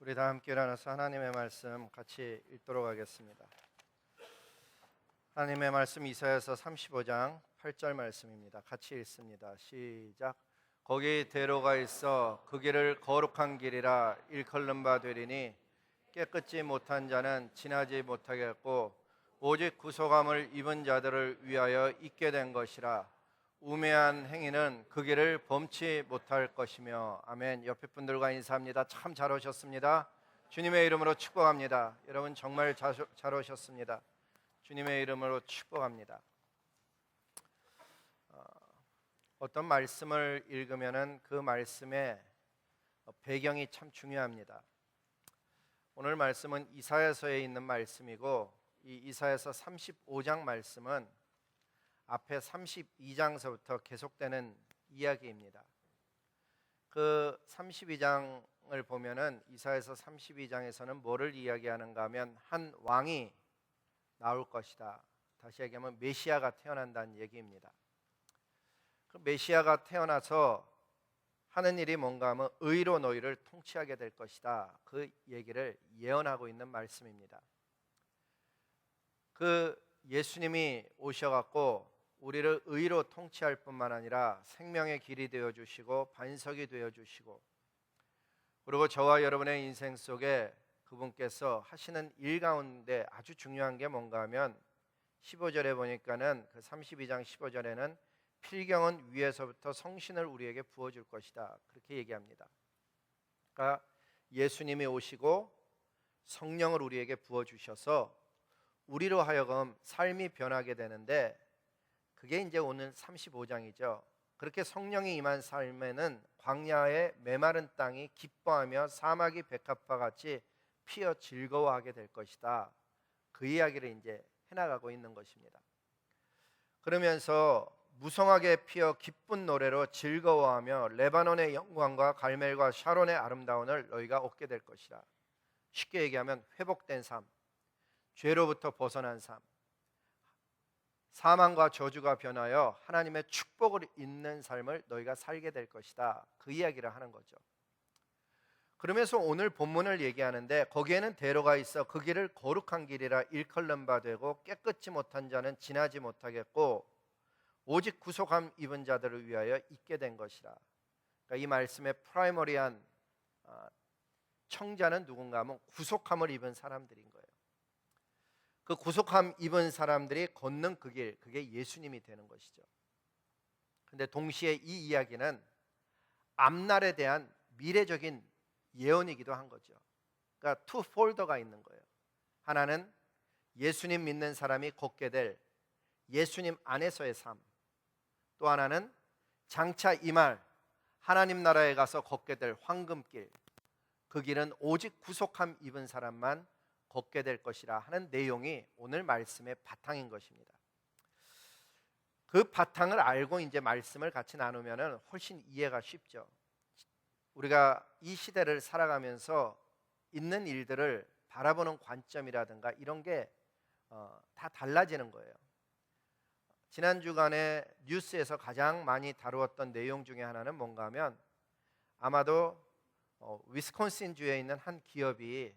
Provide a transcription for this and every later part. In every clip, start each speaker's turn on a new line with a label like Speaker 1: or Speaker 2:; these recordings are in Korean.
Speaker 1: 우리 다 함께 일어나서 하나님의 말씀 같이 읽도록 하겠습니다. 하나님의 말씀 이사야서 35장 8절 말씀입니다. 같이 읽습니다. 시작. 거기 대로가 있어 그 길을 거룩한 길이라 일컬는 바 되리니 깨끗지 못한 자는 지나지 못하겠고 오직 구속함을 입은 자들을 위하여 있게 된 것이라. 우매한 행위는 그 길을 범치 못할 것이며. 아멘. 옆에 분들과 인사합니다. 참 잘 오셨습니다. 주님의 이름으로 축복합니다. 여러분 정말 잘 오셨습니다. 주님의 이름으로 축복합니다. 어떤 말씀을 읽으면은 그 말씀의 배경이 참 중요합니다. 오늘 말씀은 이사야서에 있는 말씀이고, 이 이사야서 35장 말씀은 앞에 32장서부터 계속되는 이야기입니다. 그 32장을 보면은 이사야서 32장에서는 뭐를 이야기하는가 하면 한 왕이 나올 것이다. 다시 얘기하면 메시아가 태어난다는 얘기입니다. 그 메시아가 태어나서 하는 일이 뭔가 하면 의로 너희를 통치하게 될 것이다. 그 얘기를 예언하고 있는 말씀입니다. 그 예수님이 오셔갖고 우리를 의로 통치할 뿐만 아니라 생명의 길이 되어주시고 반석이 되어주시고, 그리고 저와 여러분의 인생 속에 그분께서 하시는 일 가운데 아주 중요한 게 뭔가 하면 15절에 보니까는 그 32장 15절에는 필경은 위에서부터 성신을 우리에게 부어줄 것이다, 그렇게 얘기합니다. 그러니까 예수님이 오시고 성령을 우리에게 부어주셔서 우리로 하여금 삶이 변하게 되는데, 그게 이제 오늘 35장이죠. 그렇게 성령이 임한 삶에는 광야의 메마른 땅이 기뻐하며 사막이 백합화 같이 피어 즐거워하게 될 것이다. 그 이야기를 이제 해나가고 있는 것입니다. 그러면서 무성하게 피어 기쁜 노래로 즐거워하며 레바논의 영광과 갈멜과 샤론의 아름다움을 너희가 얻게 될 것이다. 쉽게 얘기하면 회복된 삶, 죄로부터 벗어난 삶, 사망과 저주가 변하여 하나님의 축복을 잇는 삶을 너희가 살게 될 것이다. 그 이야기를 하는 거죠. 그러면서 오늘 본문을 얘기하는데, 거기에는 대로가 있어 그 길을 거룩한 길이라 일컬는 바 되고 깨끗지 못한 자는 지나지 못하겠고 오직 구속함 입은 자들을 위하여 있게 된 것이라. 그러니까 이 말씀의 프라이머리한 청자는 누군가 하면 구속함을 입은 사람들인 거예요. 그 구속함 입은 사람들이 걷는 그 길, 그게 예수님이 되는 것이죠. 근데 동시에 이 이야기는 앞날에 대한 미래적인 예언이기도 한 거죠. 그러니까 투 폴더가 있는 거예요. 하나는 예수님 믿는 사람이 걷게 될 예수님 안에서의 삶, 또 하나는 장차 임할 하나님 나라에 가서 걷게 될 황금길, 그 길은 오직 구속함 입은 사람만 걷게 될 것이라 하는 내용이 오늘 말씀의 바탕인 것입니다. 그 바탕을 알고 이제 말씀을 같이 나누면 훨씬 이해가 쉽죠. 우리가 이 시대를 살아가면서 있는 일들을 바라보는 관점이라든가 이런 게 다 달라지는 거예요. 지난 주간에 뉴스에서 가장 많이 다루었던 내용 중에 하나는 뭔가 하면, 아마도 위스콘신 주에 있는 한 기업이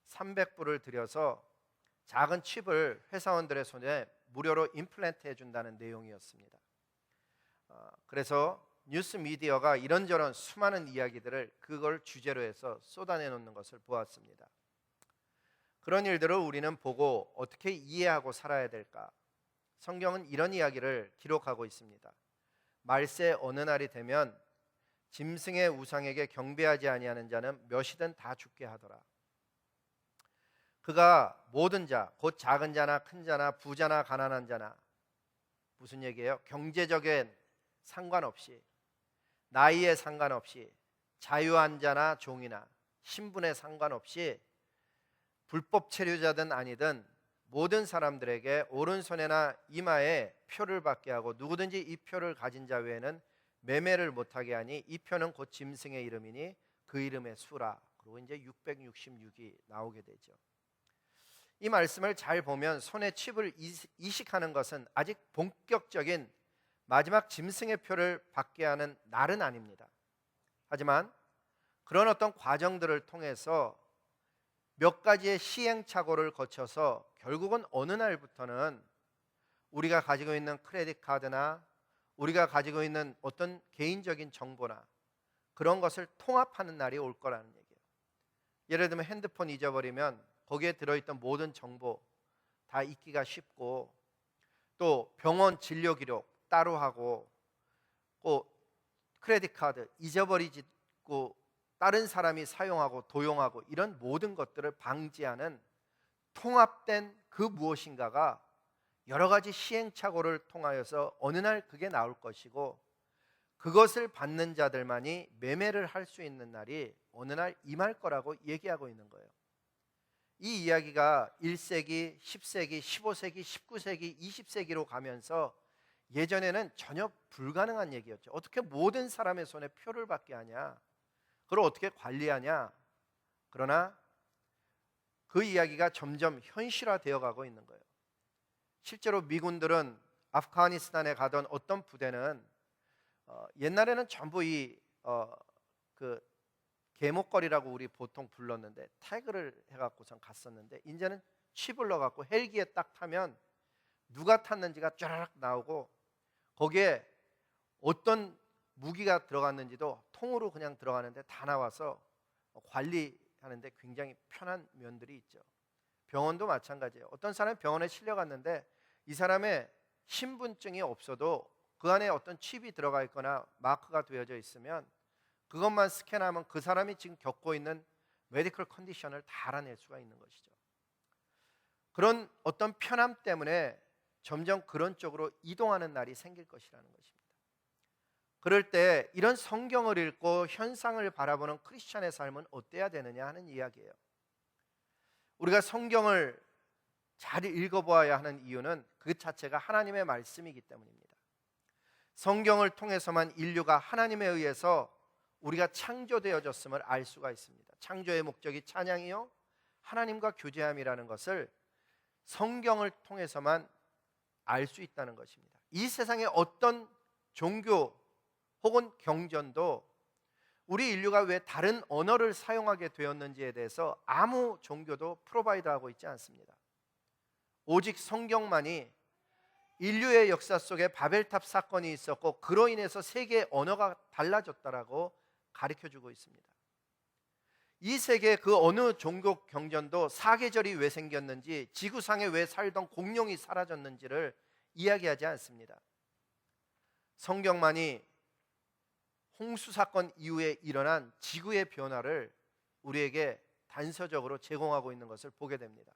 Speaker 1: 300불을 들여서 작은 칩을 회사원들의 손에 무료로 임플란트 해준다는 내용이었습니다. 그래서 뉴스 미디어가 이런저런 수많은 이야기들을 그걸 주제로 해서 쏟아내놓는 것을 보았습니다. 그런 일들을 우리는 보고 어떻게 이해하고 살아야 될까? 성경은 이런 이야기를 기록하고 있습니다. 말세 어느 날이 되면 짐승의 우상에게 경배하지 아니하는 자는 몇이든 다 죽게 하더라. 그가 모든 자, 곧 작은 자나 큰 자나 부자나 가난한 자나, 무슨 얘기예요? 경제적인 상관없이, 나이에 상관없이, 자유한 자나 종이나 신분에 상관없이, 불법 체류자든 아니든 모든 사람들에게 오른손에나 이마에 표를 받게 하고 누구든지 이 표를 가진 자 외에는 매매를 못하게 하니 이 표는 곧 짐승의 이름이니 그 이름의 수라. 그리고 이제 666이 나오게 되죠. 이 말씀을 잘 보면 손에 칩을 이식하는 것은 아직 본격적인 마지막 짐승의 표를 받게 하는 날은 아닙니다. 하지만 그런 어떤 과정들을 통해서 몇 가지의 시행착오를 거쳐서 결국은 어느 날부터는 우리가 가지고 있는 크레딧 카드나 우리가 가지고 있는 어떤 개인적인 정보나 그런 것을 통합하는 날이 올 거라는 얘기예요. 예를 들면 핸드폰 잊어버리면 거기에 들어있던 모든 정보 다 잊기가 쉽고, 또 병원 진료 기록 따로 하고, 또 크레딧 카드 잊어버리고 다른 사람이 사용하고 도용하고 이런 모든 것들을 방지하는 통합된 그 무엇인가가 여러 가지 시행착오를 통하여서 어느 날 그게 나올 것이고, 그것을 받는 자들만이 매매를 할 수 있는 날이 어느 날 임할 거라고 얘기하고 있는 거예요. 이 이야기가 1세기, 10세기, 15세기, 19세기, 20세기로 가면서 예전에는 전혀 불가능한 얘기였죠. 어떻게 모든 사람의 손에 표를 받게 하냐? 그걸 어떻게 관리하냐? 그러나 그 이야기가 점점 현실화되어 가고 있는 거예요. 실제로 미군들은 아프가니스탄에 가던 어떤 부대는 옛날에는 전부 그 개목걸이라고 우리 보통 불렀는데 태그를 해갖고선 갔었는데, 이제는 칩을 넣어갖고 헬기에 딱 타면 누가 탔는지가 쫘라락 나오고, 거기에 어떤 무기가 들어갔는지도 통으로 그냥 들어가는데 다 나와서 관리하는데 굉장히 편한 면들이 있죠. 병원도 마찬가지예요. 어떤 사람이 병원에 실려갔는데 이 사람의 신분증이 없어도 그 안에 어떤 칩이 들어가 있거나 마크가 되어져 있으면 그것만 스캔하면 그 사람이 지금 겪고 있는 메디컬 컨디션을 다 알아낼 수가 있는 것이죠. 그런 어떤 편함 때문에 점점 그런 쪽으로 이동하는 날이 생길 것이라는 것입니다. 그럴 때 이런 성경을 읽고 현상을 바라보는 크리스찬의 삶은 어때야 되느냐 하는 이야기예요. 우리가 성경을 잘 읽어보아야 하는 이유는 그 자체가 하나님의 말씀이기 때문입니다. 성경을 통해서만 인류가 하나님에 의해서 우리가 창조되어졌음을 알 수가 있습니다. 창조의 목적이 찬양이요 하나님과 교제함이라는 것을 성경을 통해서만 알 수 있다는 것입니다. 이 세상의 어떤 종교 혹은 경전도 우리 인류가 왜 다른 언어를 사용하게 되었는지에 대해서 아무 종교도 프로바이드하고 있지 않습니다. 오직 성경만이 인류의 역사 속에 바벨탑 사건이 있었고 그로 인해서 세계의 언어가 달라졌다라고 가르쳐주고 있습니다. 이 세계 그 어느 종교 경전도 사계절이 왜 생겼는지, 지구상에 왜 살던 공룡이 사라졌는지를 이야기하지 않습니다. 성경만이 홍수 사건 이후에 일어난 지구의 변화를 우리에게 단서적으로 제공하고 있는 것을 보게 됩니다.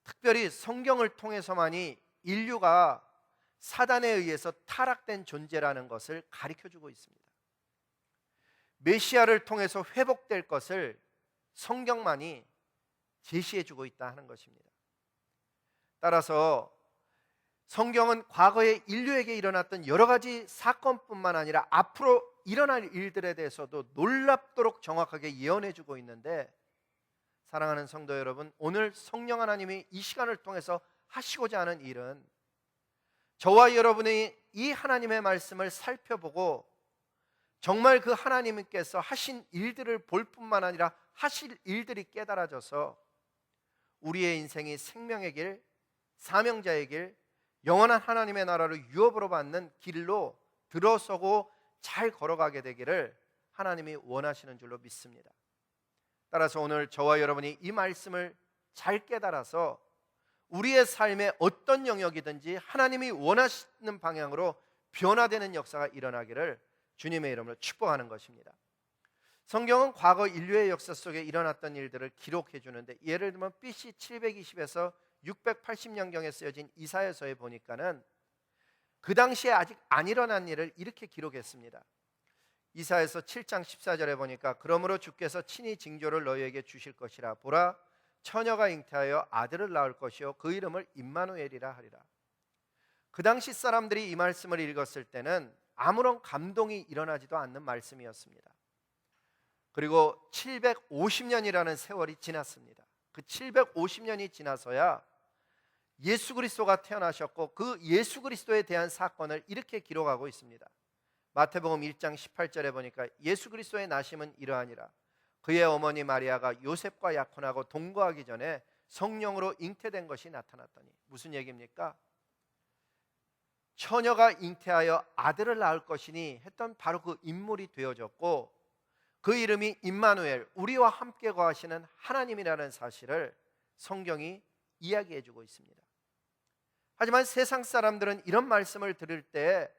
Speaker 1: 특별히 성경을 통해서만이 인류가 사단에 의해서 타락된 존재라는 것을 가르쳐주고 있습니다. 메시아를 통해서 회복될 것을 성경만이 제시해주고 있다 하는 것입니다. 따라서 성경은 과거에 인류에게 일어났던 여러 가지 사건뿐만 아니라 앞으로 일어날 일들에 대해서도 놀랍도록 정확하게 예언해주고 있는데, 사랑하는 성도 여러분, 오늘 성령 하나님이 이 시간을 통해서 하시고자 하는 일은 저와 여러분이 이 하나님의 말씀을 살펴보고 정말 그 하나님께서 하신 일들을 볼 뿐만 아니라 하실 일들이 깨달아져서 우리의 인생이 생명의 길, 사명자의 길, 영원한 하나님의 나라를 유업으로 받는 길로 들어서고 잘 걸어가게 되기를 하나님이 원하시는 줄로 믿습니다. 따라서 오늘 저와 여러분이 이 말씀을 잘 깨달아서 우리의 삶의 어떤 영역이든지 하나님이 원하시는 방향으로 변화되는 역사가 일어나기를 주님의 이름으로 축복하는 것입니다. 성경은 과거 인류의 역사 속에 일어났던 일들을 기록해 주는데, 예를 들면 BC 720에서 680년경에 쓰여진 이사야서에 보니까는 그 당시에 아직 안 일어난 일을 이렇게 기록했습니다. 이사야서 7장 14절에 보니까 그러므로 주께서 친히 징조를 너희에게 주실 것이라. 보라, 처녀가 잉태하여 아들을 낳을 것이요 그 이름을 임마누엘이라 하리라. 그 당시 사람들이 이 말씀을 읽었을 때는 아무런 감동이 일어나지도 않는 말씀이었습니다. 그리고 750년이라는 세월이 지났습니다. 그 750년이 지나서야 예수 그리스도가 태어나셨고 그 예수 그리스도에 대한 사건을 이렇게 기록하고 있습니다. 마태복음 1장 18절에 보니까 예수 그리스도의 나심은 이러하니라. 그의 어머니 마리아가 요셉과 약혼하고 동거하기 전에 성령으로 잉태된 것이 나타났더니. 무슨 얘기입니까? 처녀가 잉태하여 아들을 낳을 것이니 했던 바로 그 인물이 되어졌고, 그 이름이 임마누엘, 우리와 함께 거하시는 하나님이라는 사실을 성경이 이야기해주고 있습니다. 하지만 세상 사람들은 이런 말씀을 들을 때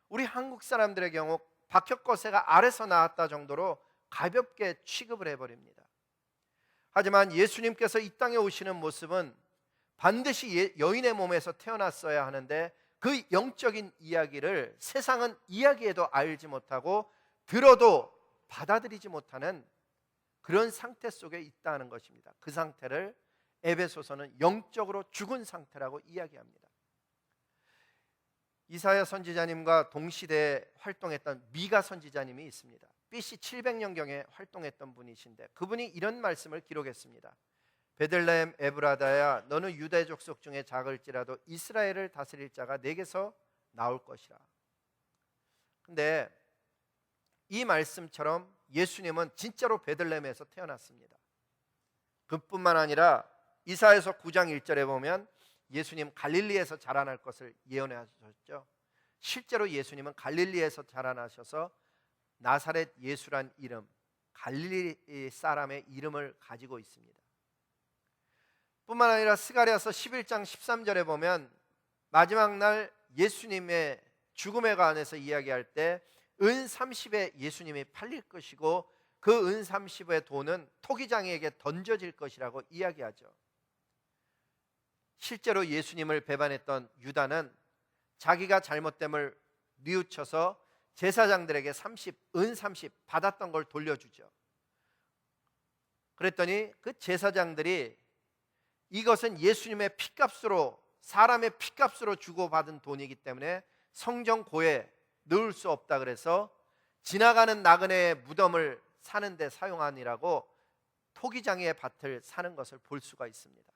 Speaker 1: 우리 한국 사람들의 경우 박혁거새가 알에서 나왔다 정도로 가볍게 취급을 해버립니다. 하지만 예수님께서 이 땅에 오시는 모습은 반드시 여인의 몸에서 태어났어야 하는데, 그 영적인 이야기를 세상은 이야기해도 알지 못하고 들어도 받아들이지 못하는 그런 상태 속에 있다는 것입니다. 그 상태를 에베소서는 영적으로 죽은 상태라고 이야기합니다. 이사야 선지자님과 동시대에 활동했던 미가 선지자님이 있습니다. BC 700년경에 활동했던 분이신데, 그분이 이런 말씀을 기록했습니다. 베들레헴 에브라다야, 너는 유대 족속 중에 작을지라도 이스라엘을 다스릴 자가 내게서 나올 것이라. 근데 이 말씀처럼 예수님은 진짜로 베들레헴에서 태어났습니다. 그뿐만 아니라 이사야서 9장 1절에 보면 예수님 갈릴리에서 자라날 것을 예언해 하셨죠. 실제로 예수님은 갈릴리에서 자라나셔서 나사렛 예수란 이름, 갈릴리 사람의 이름을 가지고 있습니다. 뿐만 아니라 스가랴서 11장 13절에 보면 마지막 날 예수님의 죽음에 관해서 이야기할 때 은 30에 예수님이 팔릴 것이고, 그 은 30의 돈은 토기장이에게 던져질 것이라고 이야기하죠. 실제로 예수님을 배반했던 유다는 자기가 잘못됨을 뉘우쳐서 제사장들에게 은 30 받았던 걸 돌려주죠. 그랬더니 그 제사장들이 이것은 예수님의 피값으로, 사람의 피값으로 주고받은 돈이기 때문에 성전고에 넣을 수 없다 그래서 지나가는 나그네의 무덤을 사는데 사용하니라고 토기장이의 밭을 사는 것을 볼 수가 있습니다.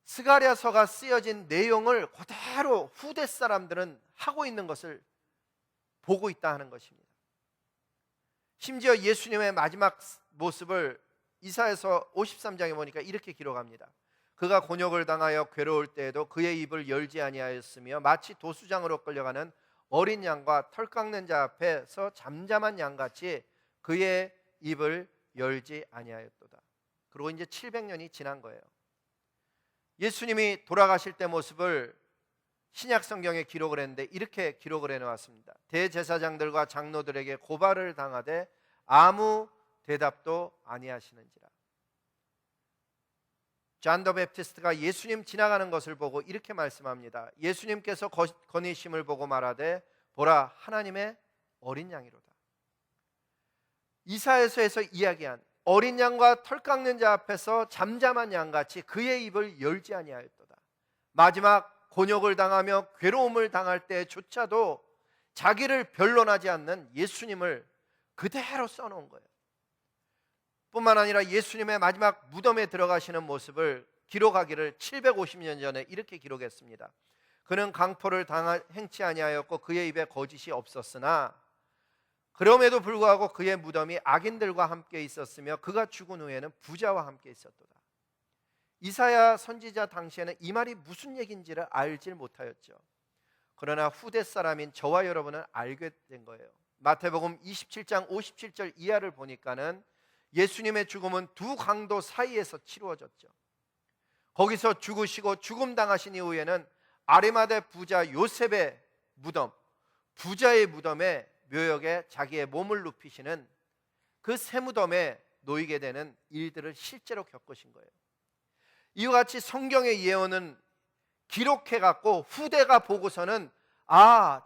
Speaker 1: 스가랴서가 쓰여진 내용을 그대로 후대 사람들은 하고 있는 것을 보고 있다 하는 것입니다. 심지어 예수님의 마지막 모습을 이사야서 53장에 보니까 이렇게 기록합니다. 그가 곤욕을 당하여 괴로울 때에도 그의 입을 열지 아니하였으며 마치 도수장으로 끌려가는 어린 양과 털 깎는 자 앞에서 잠잠한 양같이 그의 입을 열지 아니하였도다. 그리고 이제 700년이 지난 거예요. 예수님이 돌아가실 때 모습을 신약 성경에 기록을 했는데 이렇게 기록을 해놓았습니다. 대제사장들과 장로들에게 고발을 당하되 아무 대답도 아니하시는지라. 존 더 베프티스트가 예수님 지나가는 것을 보고 이렇게 말씀합니다. 예수님께서 거니심을 보고 말하되 보라, 하나님의 어린 양이로다. 이사야서에서 이야기한 어린 양과 털 깎는 자 앞에서 잠잠한 양같이 그의 입을 열지 아니하였도다. 마지막 곤욕을 당하며 괴로움을 당할 때조차도 자기를 변론하지 않는 예수님을 그대로 써놓은 거예요. 뿐만 아니라 예수님의 마지막 무덤에 들어가시는 모습을 기록하기를 750년 전에 이렇게 기록했습니다. 그는 강포를 행치 아니하였고 그의 입에 거짓이 없었으나 그럼에도 불구하고 그의 무덤이 악인들과 함께 있었으며 그가 죽은 후에는 부자와 함께 있었도다. 이사야 선지자 당시에는 이 말이 무슨 얘기인지를 알질 못하였죠. 그러나 후대 사람인 저와 여러분은 알게 된 거예요. 마태복음 27장 57절 이하를 보니까는 예수님의 죽음은 두 강도 사이에서 치루어졌죠. 거기서 죽으시고 죽음 당하신 이후에는 아리마대 부자 요셉의 무덤, 부자의 무덤에 묘역에 자기의 몸을 눕히시는 그 새 무덤에 놓이게 되는 일들을 실제로 겪으신 거예요. 이와 같이 성경의 예언은 기록해갖고 후대가 보고서는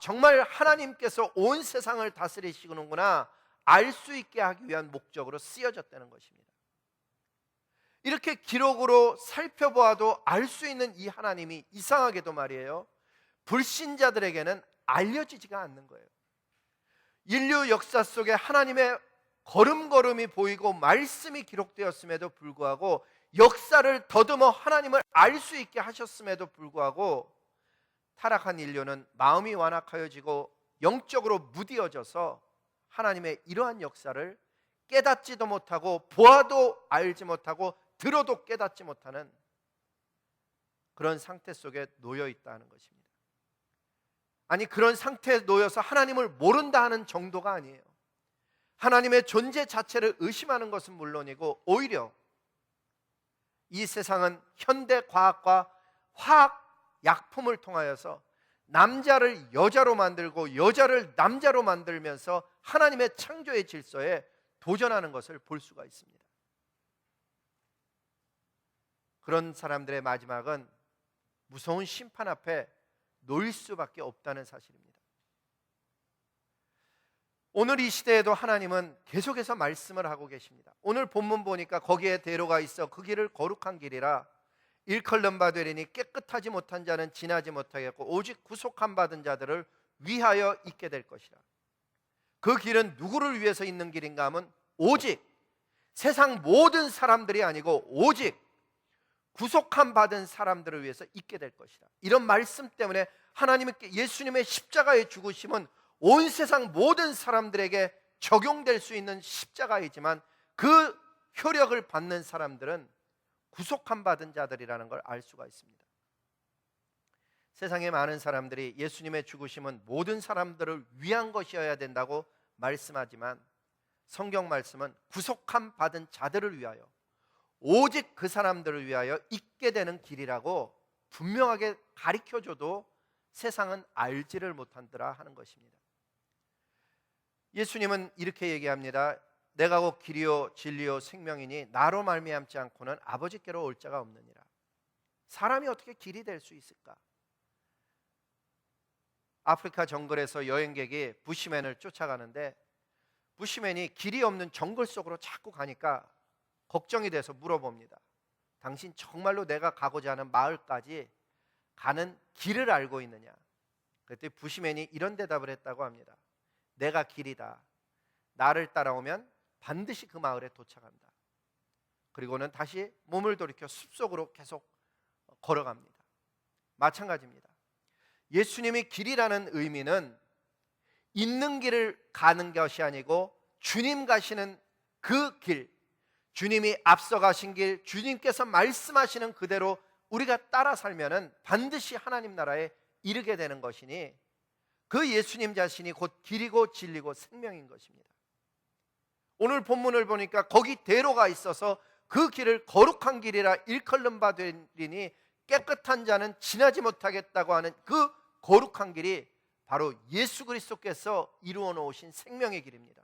Speaker 1: 정말 하나님께서 온 세상을 다스리시는구나 알 수 있게 하기 위한 목적으로 쓰여졌다는 것입니다. 이렇게 기록으로 살펴보아도 알 수 있는 이 하나님이 이상하게도 말이에요, 불신자들에게는 알려지지가 않는 거예요. 인류 역사 속에 하나님의 걸음걸음이 보이고 말씀이 기록되었음에도 불구하고 역사를 더듬어 하나님을 알 수 있게 하셨음에도 불구하고 타락한 인류는 마음이 완악하여지고 영적으로 무디어져서 하나님의 이러한 역사를 깨닫지도 못하고 보아도 알지 못하고 들어도 깨닫지 못하는 그런 상태 속에 놓여 있다는 것입니다. 아니, 그런 상태에 놓여서 하나님을 모른다 하는 정도가 아니에요. 하나님의 존재 자체를 의심하는 것은 물론이고, 오히려 이 세상은 현대 과학과 화학 약품을 통하여서 남자를 여자로 만들고 여자를 남자로 만들면서 하나님의 창조의 질서에 도전하는 것을 볼 수가 있습니다. 그런 사람들의 마지막은 무서운 심판 앞에 놓일 수밖에 없다는 사실입니다. 오늘 이 시대에도 하나님은 계속해서 말씀을 하고 계십니다. 오늘 본문 보니까 거기에 대로가 있어 그 길을 거룩한 길이라 일컬음 받으리니 깨끗하지 못한 자는 지나지 못하겠고 오직 구속함 받은 자들을 위하여 있게 될 것이라. 그 길은 누구를 위해서 있는 길인가 하면 오직 세상 모든 사람들이 아니고 오직 구속함 받은 사람들을 위해서 있게 될 것이다. 이런 말씀 때문에 하나님께 예수님의 십자가의 죽으심은 온 세상 모든 사람들에게 적용될 수 있는 십자가이지만 그 효력을 받는 사람들은 구속함 받은 자들이라는 걸 알 수가 있습니다. 세상의 많은 사람들이 예수님의 죽으심은 모든 사람들을 위한 것이어야 된다고 말씀하지만 성경 말씀은 구속함 받은 자들을 위하여 오직 그 사람들을 위하여 있게 되는 길이라고 분명하게 가르쳐줘도 세상은 알지를 못한더라 하는 것입니다. 예수님은 이렇게 얘기합니다. 내가 곧 길이요 진리요 생명이니 나로 말미암지 않고는 아버지께로 올 자가 없느니라. 사람이 어떻게 길이 될 수 있을까? 아프리카 정글에서 여행객이 부시맨을 쫓아가는데 부시맨이 길이 없는 정글 속으로 자꾸 가니까 걱정이 돼서 물어봅니다. 당신 정말로 내가 가고자 하는 마을까지 가는 길을 알고 있느냐? 그때 부시맨이 이런 대답을 했다고 합니다. 내가 길이다. 나를 따라오면 반드시 그 마을에 도착한다. 그리고는 다시 몸을 돌이켜 숲속으로 계속 걸어갑니다. 마찬가지입니다. 예수님이 길이라는 의미는 있는 길을 가는 것이 아니고 주님 가시는 그 길, 주님이 앞서 가신 길, 주님께서 말씀하시는 그대로 우리가 따라 살면은 반드시 하나님 나라에 이르게 되는 것이니 그 예수님 자신이 곧 길이고 진리고 생명인 것입니다. 오늘 본문을 보니까 거기 대로가 있어서 그 길을 거룩한 길이라 일컬음 받으리니 깨끗한 자는 지나지 못하겠다고 하는 그 거룩한 길이 바로 예수 그리스도께서 이루어 놓으신 생명의 길입니다.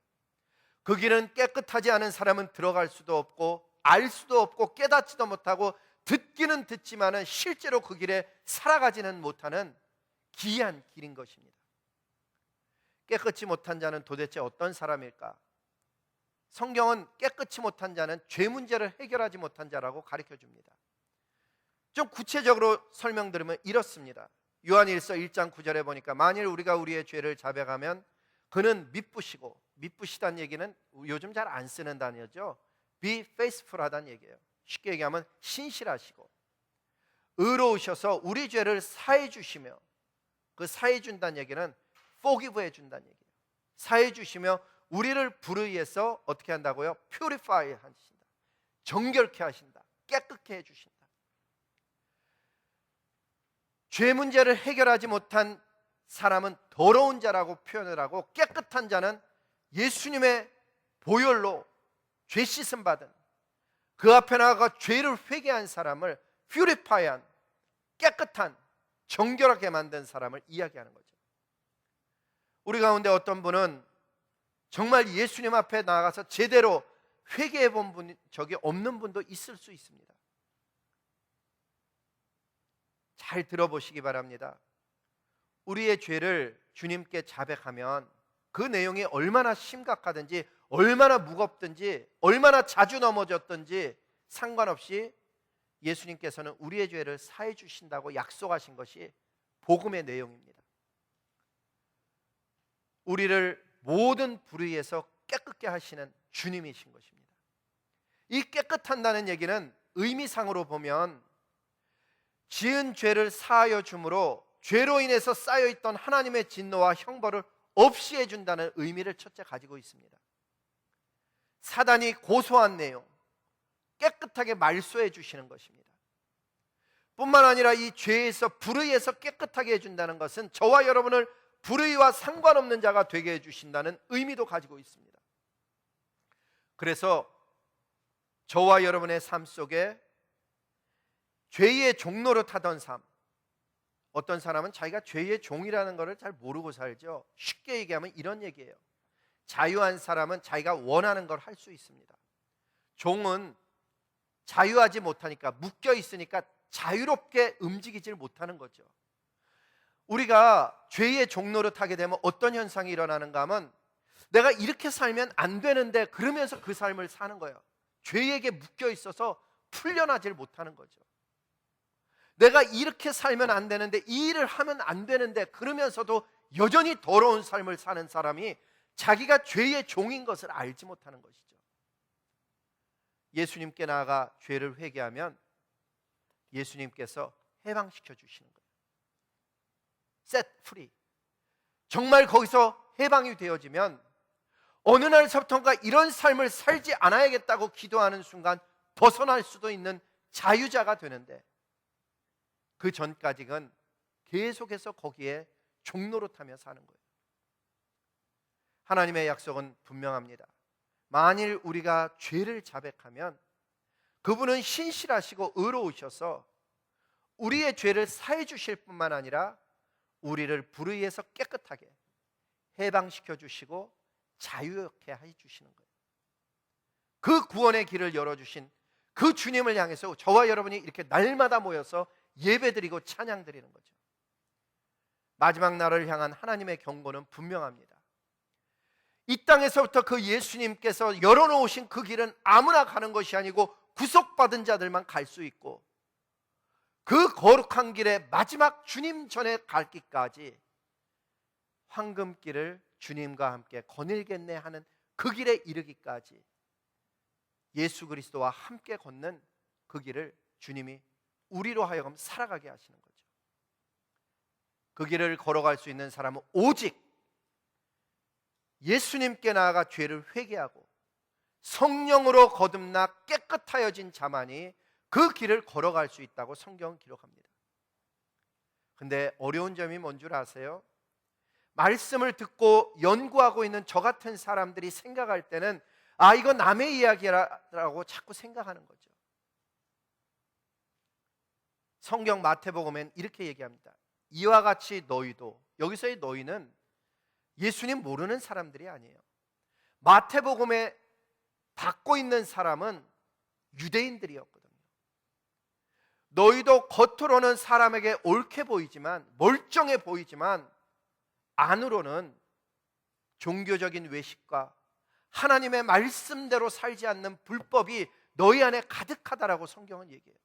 Speaker 1: 그 길은 깨끗하지 않은 사람은 들어갈 수도 없고 알 수도 없고 깨닫지도 못하고 듣기는 듣지만은 실제로 그 길에 살아가지는 못하는 기이한 길인 것입니다. 깨끗이 못한 자는 도대체 어떤 사람일까? 성경은 깨끗이 못한 자는 죄 문제를 해결하지 못한 자라고 가르쳐 줍니다. 좀 구체적으로 설명드리면 이렇습니다. 요한일서 1장 9절에 보니까 만일 우리가 우리의 죄를 자백하면 그는 미쁘시다는 얘기는 요즘 잘 안 쓰는 단어죠. be faithful 하다는 얘기예요. 쉽게 얘기하면 신실하시고 의로우셔서 우리 죄를 사해 주시며, 그 사해 준다는 얘기는 forgive 해 준다는 얘기예요. 사해 주시며 우리를 불의해서 어떻게 한다고요? purify 하신다. 정결케 하신다. 깨끗게 해 주신다. 죄 문제를 해결하지 못한 사람은 더러운 자라고 표현을 하고, 깨끗한 자는 예수님의 보혈로 죄 씻음 받은, 그 앞에 나아가 죄를 회개한 사람을 purify한, 깨끗한, 정결하게 만든 사람을 이야기하는 거죠. 우리 가운데 어떤 분은 정말 예수님 앞에 나가서 제대로 회개해 본 적이 없는 분도 있을 수 있습니다. 잘 들어보시기 바랍니다. 우리의 죄를 주님께 자백하면 그 내용이 얼마나 심각하든지 얼마나 무겁든지 얼마나 자주 넘어졌든지 상관없이 예수님께서는 우리의 죄를 사해 주신다고 약속하신 것이 복음의 내용입니다. 우리를 모든 불의에서 깨끗게 하시는 주님이신 것입니다. 이 깨끗한다는 얘기는 의미상으로 보면 지은 죄를 사하여 주므로 죄로 인해서 쌓여있던 하나님의 진노와 형벌을 없이 해준다는 의미를 첫째 가지고 있습니다. 사단이 고소한 내용, 깨끗하게 말소해 주시는 것입니다. 뿐만 아니라 이 죄에서 불의에서 깨끗하게 해준다는 것은 저와 여러분을 불의와 상관없는 자가 되게 해주신다는 의미도 가지고 있습니다. 그래서 저와 여러분의 삶 속에 죄의 종로로 타던 삶, 어떤 사람은 자기가 죄의 종이라는 것을 잘 모르고 살죠. 쉽게 얘기하면 이런 얘기예요. 자유한 사람은 자기가 원하는 걸 할 수 있습니다. 종은 자유하지 못하니까, 묶여 있으니까 자유롭게 움직이질 못하는 거죠. 우리가 죄의 종로를 타게 되면 어떤 현상이 일어나는가 하면, 내가 이렇게 살면 안 되는데 그러면서 그 삶을 사는 거예요. 죄에게 묶여 있어서 풀려나질 못하는 거죠. 내가 이렇게 살면 안 되는데, 이 일을 하면 안 되는데 그러면서도 여전히 더러운 삶을 사는 사람이 자기가 죄의 종인 것을 알지 못하는 것이죠. 예수님께 나아가 죄를 회개하면 예수님께서 해방시켜 주시는 거예요. set free. 정말 거기서 해방이 되어지면 어느 날서부터인가 이런 삶을 살지 않아야겠다고 기도하는 순간 벗어날 수도 있는 자유자가 되는데, 그 전까지는 계속해서 거기에 종노릇하며 사는 거예요. 하나님의 약속은 분명합니다. 만일 우리가 죄를 자백하면 그분은 신실하시고 의로우셔서 우리의 죄를 사해 주실 뿐만 아니라 우리를 불의에서 깨끗하게 해방시켜 주시고 자유롭게 해 주시는 거예요. 그 구원의 길을 열어주신 그 주님을 향해서 저와 여러분이 이렇게 날마다 모여서 예배드리고 찬양드리는 거죠. 마지막 날을 향한 하나님의 경고는 분명합니다. 이 땅에서부터 그 예수님께서 열어놓으신 그 길은 아무나 가는 것이 아니고 구속받은 자들만 갈 수 있고, 그 거룩한 길의 마지막 주님 전에 갈 길까지 황금길을 주님과 함께 거닐겠네 하는 그 길에 이르기까지 예수 그리스도와 함께 걷는 그 길을 주님이 우리로 하여금 살아가게 하시는 거죠. 그 길을 걸어갈 수 있는 사람은 오직 예수님께 나아가 죄를 회개하고 성령으로 거듭나 깨끗하여진 자만이 그 길을 걸어갈 수 있다고 성경은 기록합니다. 근데 어려운 점이 뭔 줄 아세요? 말씀을 듣고 연구하고 있는 저 같은 사람들이 생각할 때는 이거 남의 이야기라고 자꾸 생각하는 거죠. 성경 마태복음엔 이렇게 얘기합니다. 이와 같이 너희도, 여기서의 너희는 예수님 모르는 사람들이 아니에요. 마태복음에 받고 있는 사람은 유대인들이었거든요. 너희도 겉으로는 사람에게 옳게 보이지만, 멀쩡해 보이지만 안으로는 종교적인 외식과 하나님의 말씀대로 살지 않는 불법이 너희 안에 가득하다라고 성경은 얘기해요.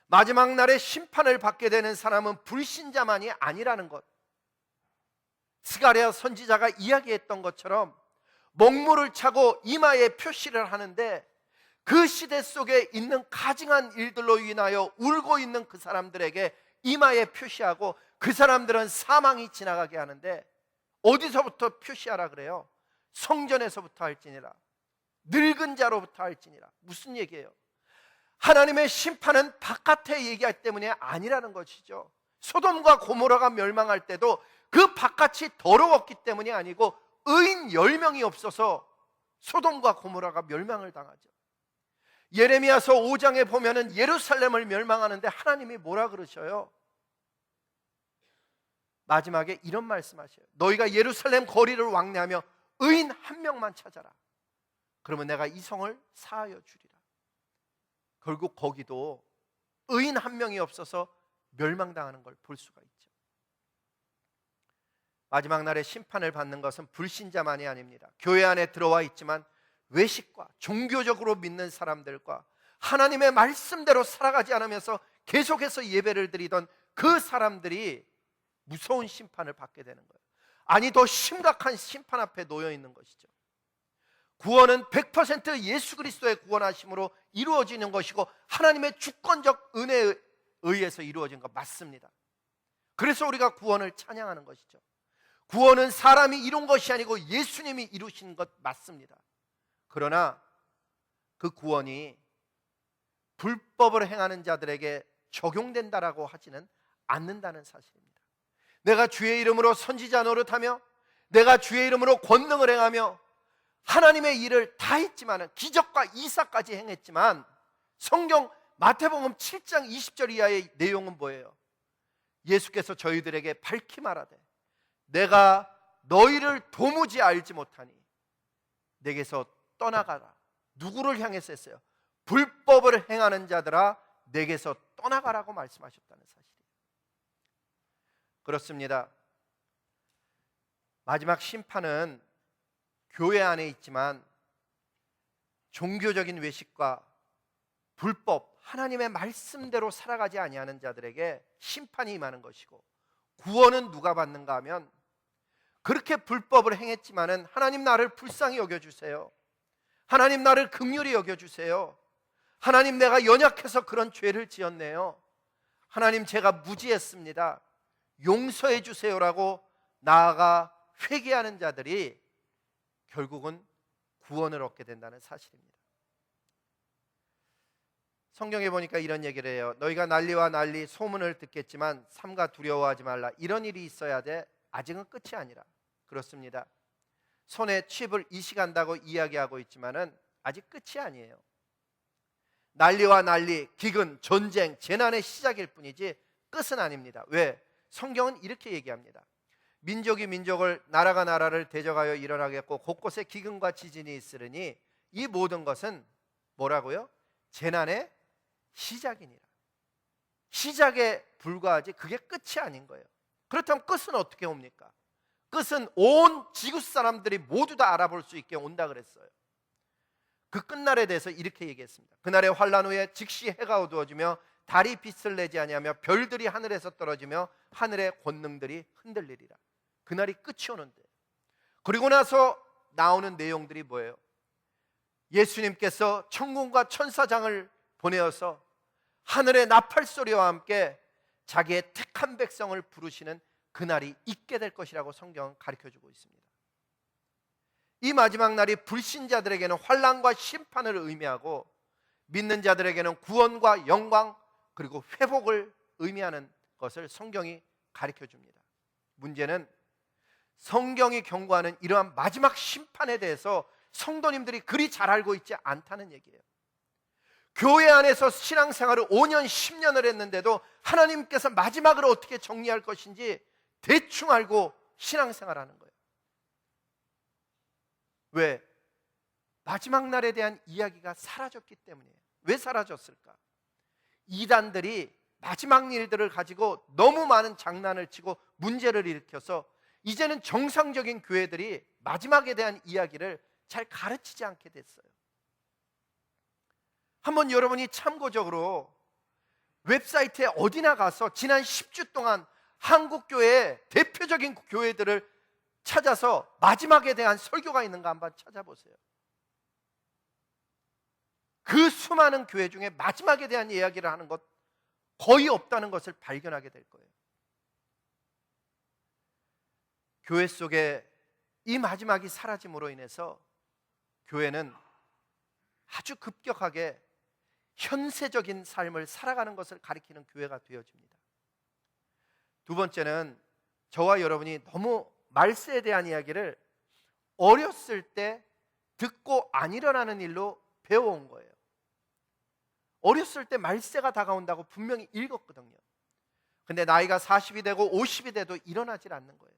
Speaker 1: 마지막 날에 심판을 받게 되는 사람은 불신자만이 아니라는 것, 스가랴 선지자가 이야기했던 것처럼 먹물을 차고 이마에 표시를 하는데, 그 시대 속에 있는 가증한 일들로 인하여 울고 있는 그 사람들에게 이마에 표시하고, 그 사람들은 사망이 지나가게 하는데 어디서부터 표시하라 그래요? 성전에서부터 할지니라, 늙은 자로부터 할지니라. 무슨 얘기예요? 하나님의 심판은 바깥에 얘기할 때문에 아니라는 것이죠. 소돔과 고모라가 멸망할 때도 그 바깥이 더러웠기 때문이 아니고 의인 10명이 없어서 소돔과 고모라가 멸망을 당하죠. 예레미야서 5장에 보면은 예루살렘을 멸망하는데 하나님이 뭐라 그러셔요? 마지막에 이런 말씀하셔요. 너희가 예루살렘 거리를 왕래하며 의인 한 명만 찾아라. 그러면 내가 이 성을 사하여 주리라. 결국 거기도 의인 한 명이 없어서 멸망당하는 걸 볼 수가 있죠. 마지막 날에 심판을 받는 것은 불신자만이 아닙니다. 교회 안에 들어와 있지만 외식과 종교적으로 믿는 사람들과 하나님의 말씀대로 살아가지 않으면서 계속해서 예배를 드리던 그 사람들이 무서운 심판을 받게 되는 거예요. 아니, 더 심각한 심판 앞에 놓여 있는 것이죠. 구원은 100% 예수 그리스도의 구원하심으로 이루어지는 것이고 하나님의 주권적 은혜에 의해서 이루어진 것 맞습니다. 그래서 우리가 구원을 찬양하는 것이죠. 구원은 사람이 이룬 것이 아니고 예수님이 이루신 것 맞습니다. 그러나 그 구원이 불법을 행하는 자들에게 적용된다라고 하지는 않는다는 사실입니다. 내가 주의 이름으로 선지자 노릇하며 내가 주의 이름으로 권능을 행하며 하나님의 일을 다 했지만, 기적과 이사까지 행했지만, 성경 마태복음 7장 20절 이하의 내용은 뭐예요? 예수께서 저희들에게 밝히 말하되 내가 너희를 도무지 알지 못하니 내게서 떠나가라. 누구를 향해서 했어요? 불법을 행하는 자들아 내게서 떠나가라고 말씀하셨다는 사실이에요. 그렇습니다. 마지막 심판은 교회 안에 있지만 종교적인 외식과 불법, 하나님의 말씀대로 살아가지 아니하는 자들에게 심판이 임하는 것이고, 구원은 누가 받는가 하면 그렇게 불법을 행했지만은 하나님 나를 불쌍히 여겨주세요, 하나님 나를 긍휼히 여겨주세요, 하나님 내가 연약해서 그런 죄를 지었네요, 하나님 제가 무지했습니다, 용서해 주세요라고 나아가 회개하는 자들이 결국은 구원을 얻게 된다는 사실입니다. 성경에 보니까 이런 얘기를 해요. 너희가 난리와 난리 소문을 듣겠지만 삼가 두려워하지 말라. 이런 일이 있어야 돼. 아직은 끝이 아니라. 그렇습니다. 손에 칩을 이식한다고 이야기하고 있지만은 아직 끝이 아니에요. 난리와 난리, 기근, 전쟁, 재난의 시작일 뿐이지 끝은 아닙니다. 왜? 성경은 이렇게 얘기합니다. 민족이 민족을, 나라가 나라를 대적하여 일어나겠고 곳곳에 기근과 지진이 있으리니 이 모든 것은 뭐라고요? 재난의 시작이니라. 시작에 불과하지 그게 끝이 아닌 거예요. 그렇다면 끝은 어떻게 옵니까? 끝은 온 지구 사람들이 모두 다 알아볼 수 있게 온다 그랬어요. 그 끝날에 대해서 이렇게 얘기했습니다. 그날의 환난 후에 즉시 해가 어두워지며 달이 빛을 내지 아니하며 별들이 하늘에서 떨어지며 하늘의 권능들이 흔들리리라. 그날이 끝이 오는데, 그리고 나서 나오는 내용들이 뭐예요? 예수님께서 천군과 천사장을 보내어서 하늘의 나팔 소리와 함께 자기의 택한 백성을 부르시는 그날이 있게 될 것이라고 성경은 가르쳐주고 있습니다. 이 마지막 날이 불신자들에게는 환난과 심판을 의미하고 믿는 자들에게는 구원과 영광 그리고 회복을 의미하는 것을 성경이 가르쳐줍니다. 문제는 성경이 경고하는 이러한 마지막 심판에 대해서 성도님들이 그리 잘 알고 있지 않다는 얘기예요. 교회 안에서 신앙생활을 5년, 10년을 했는데도 하나님께서 마지막을 어떻게 정리할 것인지 대충 알고 신앙생활하는 거예요. 왜? 마지막 날에 대한 이야기가 사라졌기 때문이에요. 왜 사라졌을까? 이단들이 마지막 일들을 가지고 너무 많은 장난을 치고 문제를 일으켜서 이제는 정상적인 교회들이 마지막에 대한 이야기를 잘 가르치지 않게 됐어요. 한번 여러분이 참고적으로 웹사이트에 어디나 가서 지난 10주 동안 한국교회의 대표적인 교회들을 찾아서 마지막에 대한 설교가 있는가 한번 찾아보세요. 그 수많은 교회 중에 마지막에 대한 이야기를 하는 것 거의 없다는 것을 발견하게 될 거예요. 교회 속에 이 마지막이 사라짐으로 인해서 교회는 아주 급격하게 현세적인 삶을 살아가는 것을 가리키는 교회가 되어집니다. 두 번째는 저와 여러분이 너무 말세에 대한 이야기를 어렸을 때 듣고 안 일어나는 일로 배워온 거예요. 어렸을 때 말세가 다가온다고 분명히 읽었거든요. 근데 나이가 40이 되고 50이 돼도 일어나질 않는 거예요.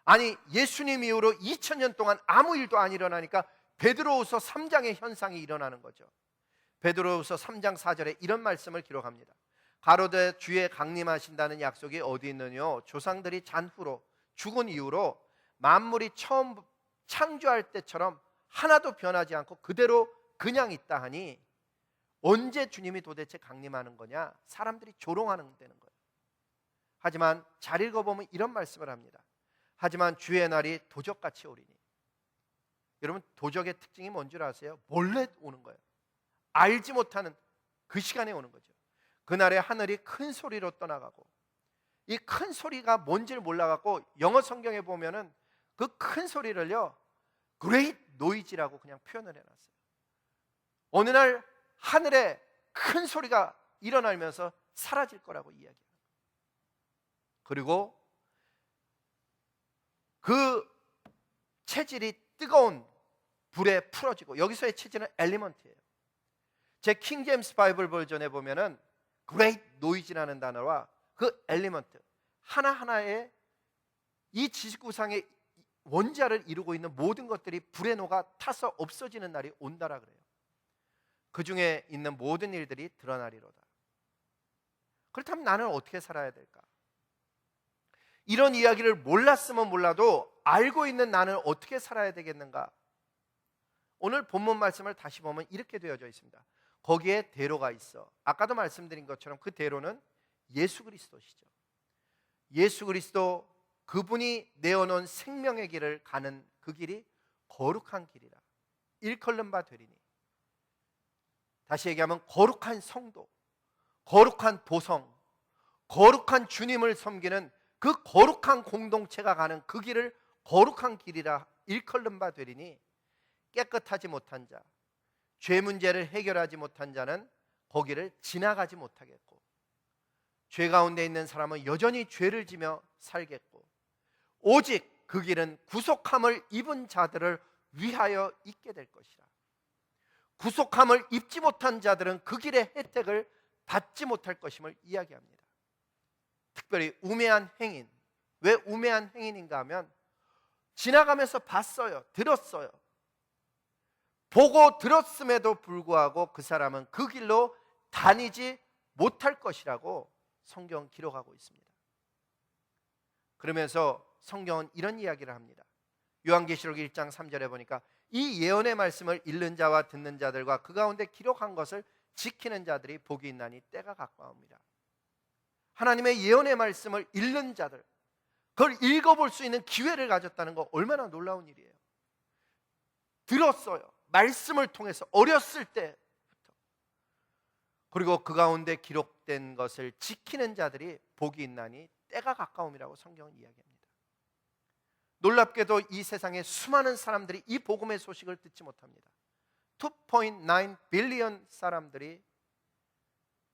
Speaker 1: 아니, 예수님 이후로 2000년 동안 아무 일도 안 일어나니까 베드로후서 3장의 현상이 일어나는 거죠. 베드로후서 3장 4절에 이런 말씀을 기록합니다. 가로되 주의 강림하신다는 약속이 어디 있느뇨? 조상들이 잔후로 죽은 이후로 만물이 처음 창조할 때처럼 하나도 변하지 않고 그대로 그냥 있다 하니 언제 주님이 도대체 강림하는 거냐? 사람들이 조롱하는 데는 거예요. 하지만 잘 읽어보면 이런 말씀을 합니다. 하지만 주의 날이 도적같이 오리니. 여러분, 도적의 특징이 뭔 줄 아세요? 몰래 오는 거예요. 알지 못하는 그 시간에 오는 거죠. 그날에 하늘이 큰 소리로 떠나가고 이 큰 소리가 뭔지를 몰라갖고 영어 성경에 보면은 그 큰 소리를요 Great Noise라고 그냥 표현을 해놨어요. 어느 날 하늘에 큰 소리가 일어나면서 사라질 거라고 이야기해요. 그리고 그 체질이 뜨거운 불에 풀어지고, 여기서의 체질은 엘리먼트예요. 제 킹제임스 바이블 버전에 보면은 Great Noise라는 단어와 그 엘리먼트 하나하나의 이 지구상의 원자를 이루고 있는 모든 것들이 불에 녹아 타서 없어지는 날이 온다라 그래요. 그 중에 있는 모든 일들이 드러나리로다. 그렇다면 나는 어떻게 살아야 될까? 이런 이야기를 몰랐으면 몰라도 알고 있는 나는 어떻게 살아야 되겠는가? 오늘 본문 말씀을 다시 보면 이렇게 되어져 있습니다. 거기에 대로가 있어. 아까도 말씀드린 것처럼 그 대로는 예수 그리스도시죠. 예수 그리스도, 그분이 내어놓은 생명의 길을 가는 그 길이 거룩한 길이라 일컬는 바 되리니, 다시 얘기하면 거룩한 성도, 거룩한 도성, 거룩한 주님을 섬기는 그 거룩한 공동체가 가는 그 길을 거룩한 길이라 일컬는 바 되리니, 깨끗하지 못한 자, 죄 문제를 해결하지 못한 자는 거기를 지나가지 못하겠고, 죄 가운데 있는 사람은 여전히 죄를 지며 살겠고, 오직 그 길은 구속함을 입은 자들을 위하여 있게 될 것이라. 구속함을 입지 못한 자들은 그 길의 혜택을 받지 못할 것임을 이야기합니다. 특별히 우매한 행인. 왜 우매한 행인인가 하면 지나가면서 봤어요, 들었어요. 보고 들었음에도 불구하고 그 사람은 그 길로 다니지 못할 것이라고 성경은 기록하고 있습니다. 그러면서 성경은 이런 이야기를 합니다. 요한계시록 1장 3절에 보니까 이 예언의 말씀을 읽는 자와 듣는 자들과 그 가운데 기록한 것을 지키는 자들이 복이 있나니 때가 가까웁니다. 하나님의 예언의 말씀을 읽는 자들, 그걸 읽어볼 수 있는 기회를 가졌다는 거 얼마나 놀라운 일이에요. 들었어요, 말씀을 통해서 어렸을 때부터. 그리고 그 가운데 기록된 것을 지키는 자들이 복이 있나니 때가 가까움이라고 성경은 이야기합니다. 놀랍게도 이 세상에 수많은 사람들이 이 복음의 소식을 듣지 못합니다. 2.9 빌리언 사람들이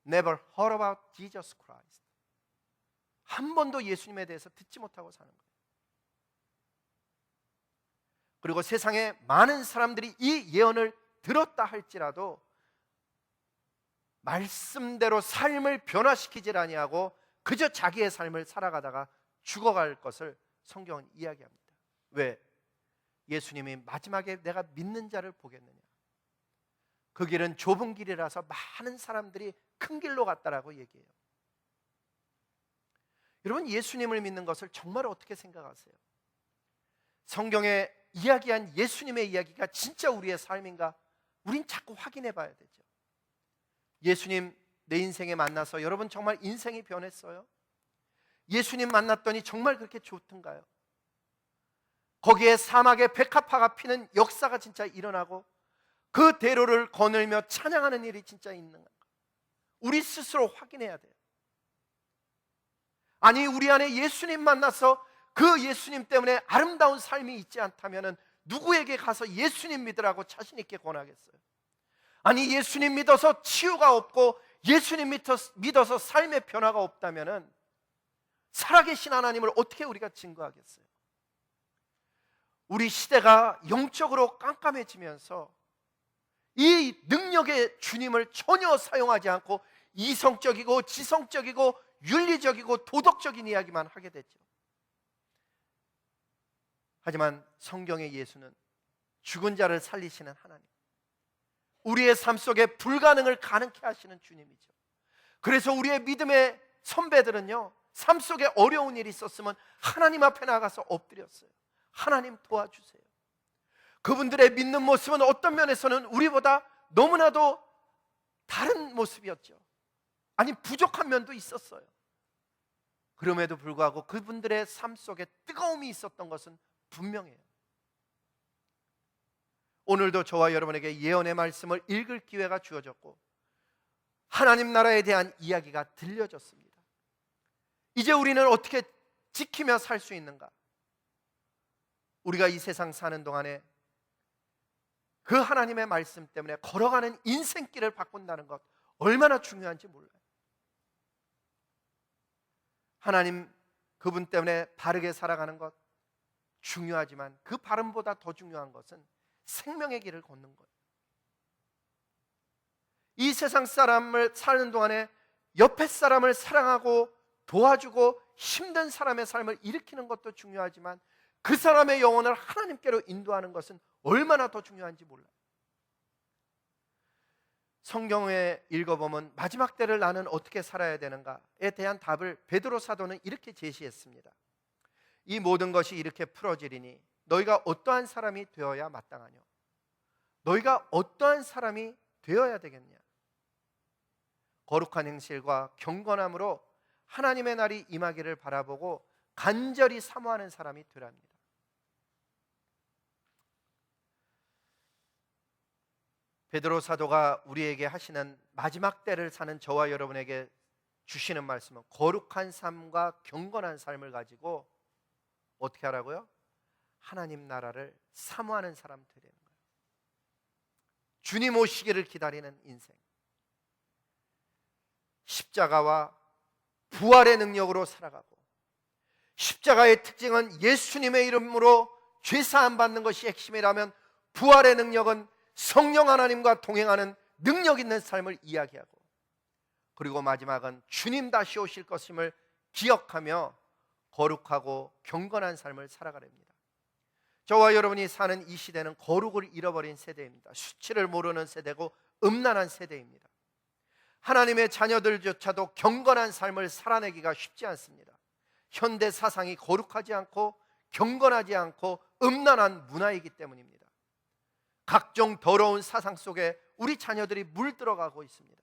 Speaker 1: never heard about Jesus Christ. 한 번도 예수님에 대해서 듣지 못하고 사는 거예요. 그리고 세상에 많은 사람들이 이 예언을 들었다 할지라도 말씀대로 삶을 변화시키질 아니하고 그저 자기의 삶을 살아가다가 죽어갈 것을 성경은 이야기합니다. 왜? 예수님이 마지막에 내가 믿는 자를 보겠느냐, 그 길은 좁은 길이라서 많은 사람들이 큰 길로 갔다라고 얘기해요. 여러분, 예수님을 믿는 것을 정말 어떻게 생각하세요? 성경에 이야기한 예수님의 이야기가 진짜 우리의 삶인가? 우린 자꾸 확인해 봐야 되죠. 예수님 내 인생에 만나서 여러분 정말 인생이 변했어요? 예수님 만났더니 정말 그렇게 좋던가요? 거기에 사막에 백합화가 피는 역사가 진짜 일어나고 그 대로를 거닐며 찬양하는 일이 진짜 있는가? 우리 스스로 확인해야 돼요. 아니, 우리 안에 예수님 만나서 그 예수님 때문에 아름다운 삶이 있지 않다면 누구에게 가서 예수님 믿으라고 자신 있게 권하겠어요? 아니, 예수님 믿어서 치유가 없고 예수님 믿어서 삶의 변화가 없다면 살아계신 하나님을 어떻게 우리가 증거하겠어요? 우리 시대가 영적으로 깜깜해지면서 이 능력의 주님을 전혀 사용하지 않고 이성적이고 지성적이고 윤리적이고 도덕적인 이야기만 하게 됐죠. 하지만 성경의 예수는 죽은 자를 살리시는 하나님, 우리의 삶 속에 불가능을 가능케 하시는 주님이죠. 그래서 우리의 믿음의 선배들은요, 삶 속에 어려운 일이 있었으면 하나님 앞에 나가서 엎드렸어요. 하나님 도와주세요. 그분들의 믿는 모습은 어떤 면에서는 우리보다 너무나도 다른 모습이었죠. 아니, 부족한 면도 있었어요. 그럼에도 불구하고 그분들의 삶 속에 뜨거움이 있었던 것은 분명해요. 오늘도 저와 여러분에게 예언의 말씀을 읽을 기회가 주어졌고 하나님 나라에 대한 이야기가 들려졌습니다. 이제 우리는 어떻게 지키며 살 수 있는가? 우리가 이 세상 사는 동안에 그 하나님의 말씀 때문에 걸어가는 인생길을 바꾼다는 것 얼마나 중요한지 몰라요. 하나님 그분 때문에 바르게 살아가는 것 중요하지만 그 바름보다 더 중요한 것은 생명의 길을 걷는 거예요. 이 세상 사람을 사는 동안에 옆에 사람을 사랑하고 도와주고 힘든 사람의 삶을 일으키는 것도 중요하지만 그 사람의 영혼을 하나님께로 인도하는 것은 얼마나 더 중요한지 몰라요. 성경에 읽어보면 마지막 때를 나는 어떻게 살아야 되는가에 대한 답을 베드로 사도는 이렇게 제시했습니다. 이 모든 것이 이렇게 풀어지리니 너희가 어떠한 사람이 되어야 마땅하뇨? 너희가 어떠한 사람이 되어야 되겠냐? 거룩한 행실과 경건함으로 하나님의 날이 임하기를 바라보고 간절히 사모하는 사람이 되랍니다. 베드로 사도가 우리에게 하시는 마지막 때를 사는 저와 여러분에게 주시는 말씀은 거룩한 삶과 경건한 삶을 가지고 어떻게 하라고요? 하나님 나라를 사모하는 사람 되는 거예요. 주님 오시기를 기다리는 인생, 십자가와 부활의 능력으로 살아가고, 십자가의 특징은 예수님의 이름으로 죄사함 받는 것이 핵심이라면 부활의 능력은 성령 하나님과 동행하는 능력 있는 삶을 이야기하고, 그리고 마지막은 주님 다시 오실 것임을 기억하며 거룩하고 경건한 삶을 살아가렵니다. 저와 여러분이 사는 이 시대는 거룩을 잃어버린 세대입니다. 수치를 모르는 세대고 음란한 세대입니다. 하나님의 자녀들조차도 경건한 삶을 살아내기가 쉽지 않습니다. 현대 사상이 거룩하지 않고 경건하지 않고 음란한 문화이기 때문입니다. 각종 더러운 사상 속에 우리 자녀들이 물들어가고 있습니다.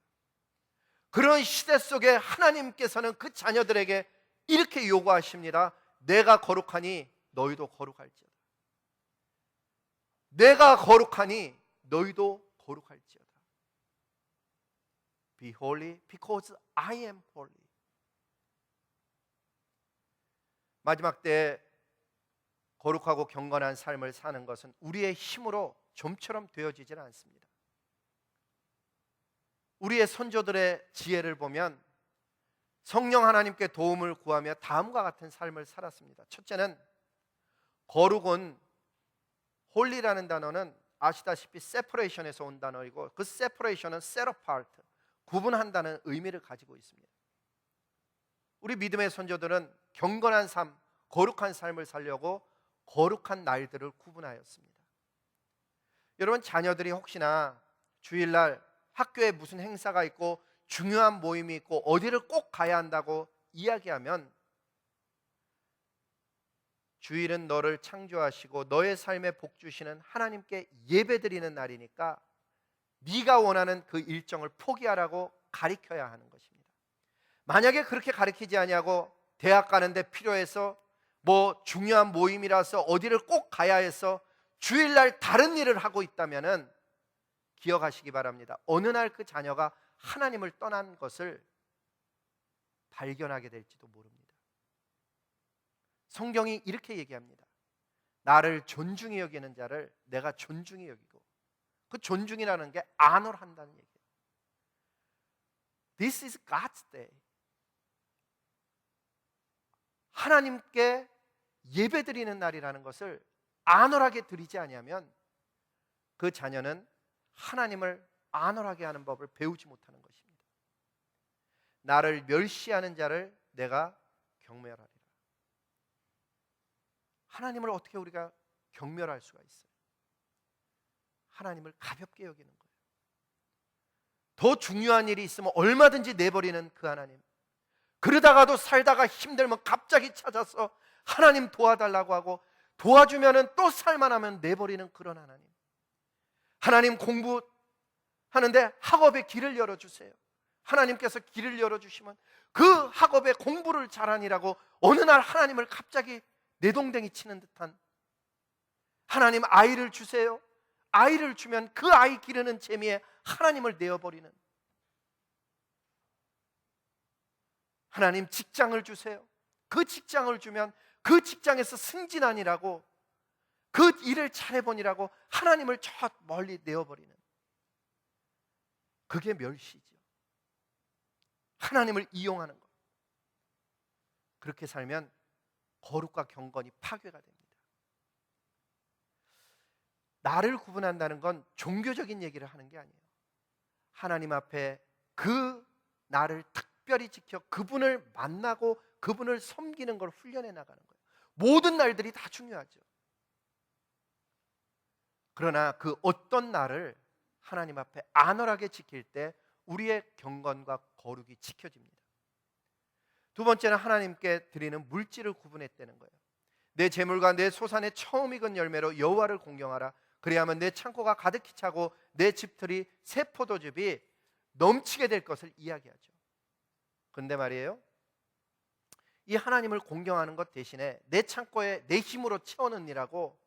Speaker 1: 그런 시대 속에 하나님께서는 그 자녀들에게 이렇게 요구하십니다. 내가 거룩하니 너희도 거룩할지어다. 내가 거룩하니 너희도 거룩할지어다. Be holy because I am holy. 마지막 때 거룩하고 경건한 삶을 사는 것은 우리의 힘으로 좀처럼 되어지지는 않습니다. 우리의 선조들의 지혜를 보면 성령 하나님께 도움을 구하며 다음과 같은 삶을 살았습니다. 첫째는 거룩은 홀리라는 단어는 아시다시피 separation에서 온 단어이고 그 separation은 set apart, 구분한다는 의미를 가지고 있습니다. 우리 믿음의 선조들은 경건한 삶, 거룩한 삶을 살려고 거룩한 날들을 구분하였습니다. 여러분 자녀들이 혹시나 주일날 학교에 무슨 행사가 있고 중요한 모임이 있고 어디를 꼭 가야 한다고 이야기하면 주일은 너를 창조하시고 너의 삶에 복 주시는 하나님께 예배드리는 날이니까 네가 원하는 그 일정을 포기하라고 가르쳐야 하는 것입니다. 만약에 그렇게 가르치지 아니하고 대학 가는데 필요해서 뭐 중요한 모임이라서 어디를 꼭 가야 해서 주일날 다른 일을 하고 있다면은 기억하시기 바랍니다. 어느 날 그 자녀가 하나님을 떠난 것을 발견하게 될지도 모릅니다. 성경이 이렇게 얘기합니다. 나를 존중히 여기는 자를 내가 존중히 여기고, 그 존중이라는 게 안월한다는 얘기예요. This is God's day. 하나님께 예배드리는 날이라는 것을 안월하게 드리지 아니하면 그 자녀는 하나님을 안월하게 하는 법을 배우지 못하는 것입니다. 나를 멸시하는 자를 내가 경멸하리라. 하나님을 어떻게 우리가 경멸할 수가 있어요? 하나님을 가볍게 여기는 거예요. 더 중요한 일이 있으면 얼마든지 내버리는 그 하나님, 그러다가도 살다가 힘들면 갑자기 찾아서 하나님 도와달라고 하고 도와주면은 또 살만하면 내버리는 그런 하나님. 하나님 공부하는데 학업에 길을 열어주세요. 하나님께서 길을 열어주시면 그 학업에 공부를 잘하니라고 어느 날 하나님을 갑자기 내동댕이 치는 듯한, 하나님 아이를 주세요. 아이를 주면 그 아이 기르는 재미에 하나님을 내어버리는, 하나님 직장을 주세요. 그 직장을 주면 그 직장에서 승진하니라고, 그 일을 잘해보니라고 하나님을 저 멀리 내어버리는, 그게 멸시죠. 하나님을 이용하는 것. 그렇게 살면 거룩과 경건이 파괴가 됩니다. 나를 구분한다는 건 종교적인 얘기를 하는 게 아니에요. 하나님 앞에 그 나를 특별히 지켜 그분을 만나고 그분을 섬기는 걸 훈련해 나가는 거예요. 모든 날들이 다 중요하죠. 그러나 그 어떤 날을 하나님 앞에 안월하게 지킬 때 우리의 경건과 거룩이 지켜집니다. 두 번째는 하나님께 드리는 물질을 구분했다는 거예요. 내 재물과 내 소산의 처음 익은 열매로 여호와를 공경하라. 그리하면 내 창고가 가득히 차고 내 집들이 새 포도즙이 넘치게 될 것을 이야기하죠. 근데 말이에요, 이 하나님을 공경하는 것 대신에 내 창고에 내 힘으로 채워넣으라고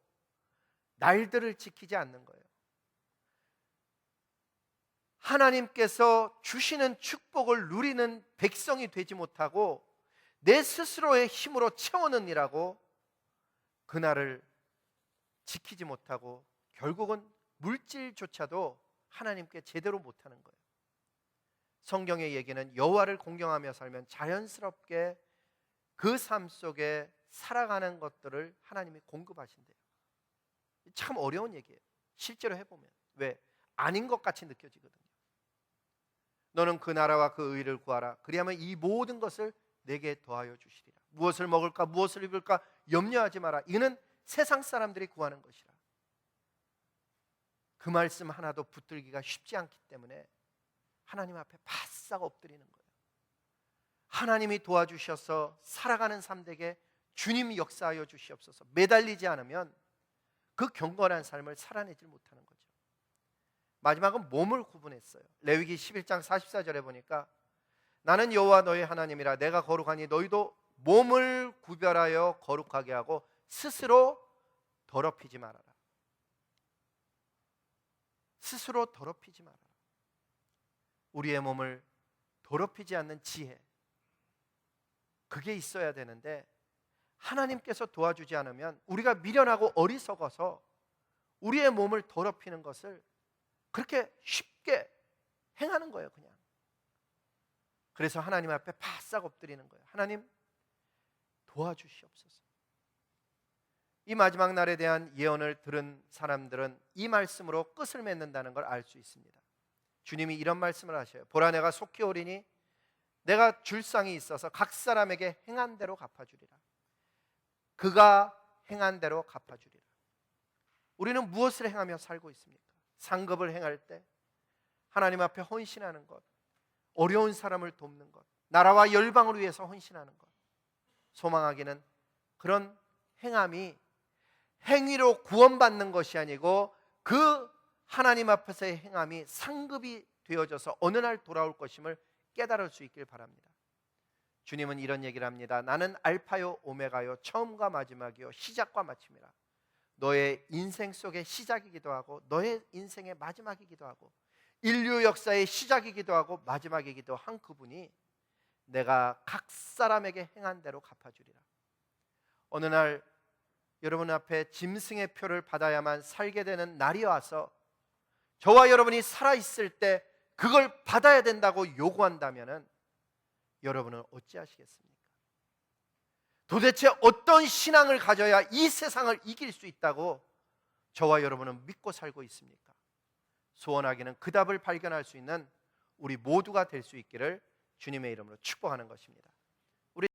Speaker 1: 날들을 지키지 않는 거예요. 하나님께서 주시는 축복을 누리는 백성이 되지 못하고 내 스스로의 힘으로 채워넣으라고 그날을 지키지 못하고 결국은 물질조차도 하나님께 제대로 못하는 거예요. 성경의 얘기는 여호와를 공경하며 살면 자연스럽게 그 삶 속에 살아가는 것들을 하나님이 공급하신대요. 참 어려운 얘기예요. 실제로 해보면. 왜? 아닌 것 같이 느껴지거든요. 너는 그 나라와 그 의를 구하라. 그리하면 이 모든 것을 내게 더하여 주시리라. 무엇을 먹을까 무엇을 입을까 염려하지 마라. 이는 세상 사람들이 구하는 것이라. 그 말씀 하나도 붙들기가 쉽지 않기 때문에 하나님 앞에 바싹 엎드리는 거예요. 하나님이 도와주셔서 살아가는 삶 되게 주님이 역사하여 주시옵소서. 매달리지 않으면 그 경건한 삶을 살아내지 못하는 거죠. 마지막은 몸을 구분했어요. 레위기 11장 44절에 보니까 나는 여호와 너희 하나님이라. 내가 거룩하니 너희도 몸을 구별하여 거룩하게 하고 스스로 더럽히지 말아라. 스스로 더럽히지 말아라. 우리의 몸을 더럽히지 않는 지혜, 그게 있어야 되는데 하나님께서 도와주지 않으면 우리가 미련하고 어리석어서 우리의 몸을 더럽히는 것을 그렇게 쉽게 행하는 거예요. 그냥. 그래서 하나님 앞에 바싹 엎드리는 거예요. 하나님 도와주시옵소서. 이 마지막 날에 대한 예언을 들은 사람들은 이 말씀으로 끝을 맺는다는 걸 알 수 있습니다. 주님이 이런 말씀을 하셔요. 보라, 내가 속히 오리니 내가 줄 상이 있어서 각 사람에게 행한 대로 갚아주리라. 그가 행한 대로 갚아주리라. 우리는 무엇을 행하며 살고 있습니까? 상급을 행할 때 하나님 앞에 헌신하는 것, 어려운 사람을 돕는 것, 나라와 열방을 위해서 헌신하는 것. 소망하기는 그런 행함이 행위로 구원받는 것이 아니고 그 하나님 앞에서의 행함이 상급이 되어져서 어느 날 돌아올 것임을 깨달을 수 있길 바랍니다. 주님은 이런 얘기를 합니다. 나는 알파요 오메가요, 처음과 마지막이요 시작과 마침이라. 너의 인생 속의 시작이기도 하고 너의 인생의 마지막이기도 하고 인류 역사의 시작이기도 하고 마지막이기도 한 그분이 내가 각 사람에게 행한 대로 갚아주리라. 어느 날 여러분 앞에 짐승의 표를 받아야만 살게 되는 날이 와서 저와 여러분이 살아있을 때 그걸 받아야 된다고 요구한다면 여러분은 어찌하시겠습니까? 도대체 어떤 신앙을 가져야 이 세상을 이길 수 있다고 저와 여러분은 믿고 살고 있습니까? 소원하기는 그 답을 발견할 수 있는 우리 모두가 될 수 있기를 주님의 이름으로 축복하는 것입니다.